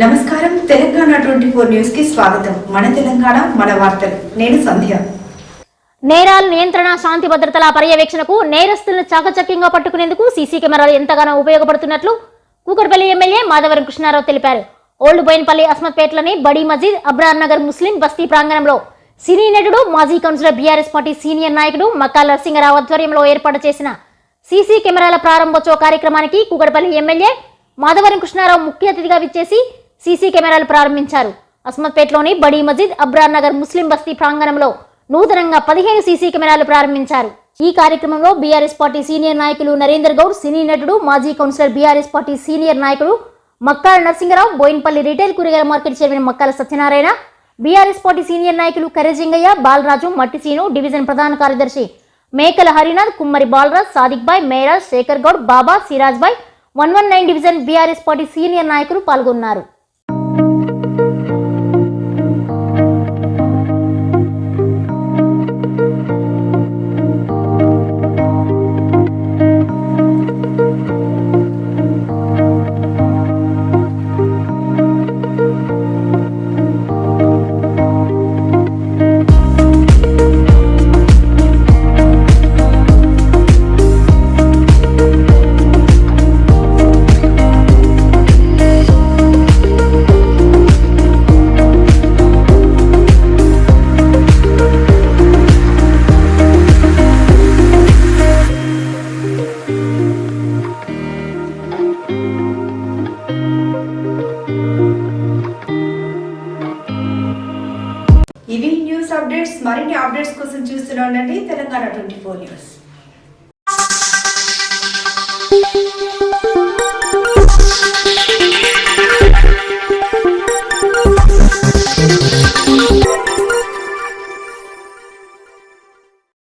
నమస్కారం తెలంగాణ 24 న్యూస్ కి స్వాగతం. మన తెలంగాణ మన వార్తలు. నేను సంధ్య. నేరాల నియంత్రణ, శాంతి భద్రతల పర్యవేక్షణకు నేరస్తులను చాకచక్యంగా పట్టుకునేందుకు సీసీ కెమెరాలు ఎంతగానో ఉపయోగపడుతున్నట్లు కూకట్పల్లి ఎమ్మెల్యే మాధవరం కృష్ణారావు తెలిపారు. ఓల్డ్ బోయిన్పల్లి అస్మత్పేటలోని బడీ మజీద్ అబ్రార్ నగర్ ముస్లిం బస్తీ ప్రాంగణంలో సినీ నటుడు, మాజీ కౌన్సిలర్, బీఆర్ఎస్ పార్టీ సీనియర్ నాయకుడు మక్కాల నరసింగరావు ఆధ్వర్యంలో ఏర్పాటు చేసిన సీసీ కెమెరాల ప్రారంభోత్సవ కార్యక్రమానికి కూకట్పల్లి ఎమ్మెల్యే మాధవరం కృష్ణారావు ముఖ్య అతిథిగా విచ్చేసి సీసీ కెమెరాలు ప్రారంభించారు. అస్మత్పేటలోని బడీ మజీద్ అబ్రార్ నగర్ ముస్లిం బస్తీ ప్రాంగణంలో నూతనంగా 15 సీసీ కెమెరాలు ప్రారంభించారు. ఈ కార్యక్రమంలో బీఆర్ఎస్ పార్టీ సీనియర్ నాయకులు నరేందర్ గౌడ్, సినీ నటుడు, మాజీ కౌన్సిలర్, బీఆర్ఎస్ పార్టీ సీనియర్ నాయకుడు మక్కాల నరసింగరావు, బోయిన్పల్లి రిటైల్ కూరగాయల market chairman Makkala Satyanarayana, BRS party senior నాయకులు కర్రెజింగయ్య, బాలరాజు, మట్టిసీను, డివిజన్ ప్రధాన కార్యదర్శి Mekala Harinath, Kummari Balaraj, Sadiq bhai, Meraj, Shekhar Goud, Baba, Siraj bhai, 119 division BRS party senior నాయకులు పాల్గొన్నారు. ఇవి న్యూస్ అప్డేట్స్. మరిన్ని అప్డేట్స్ కోసం చూస్తూనే ఉండండి తెలంగాణ 24 న్యూస్.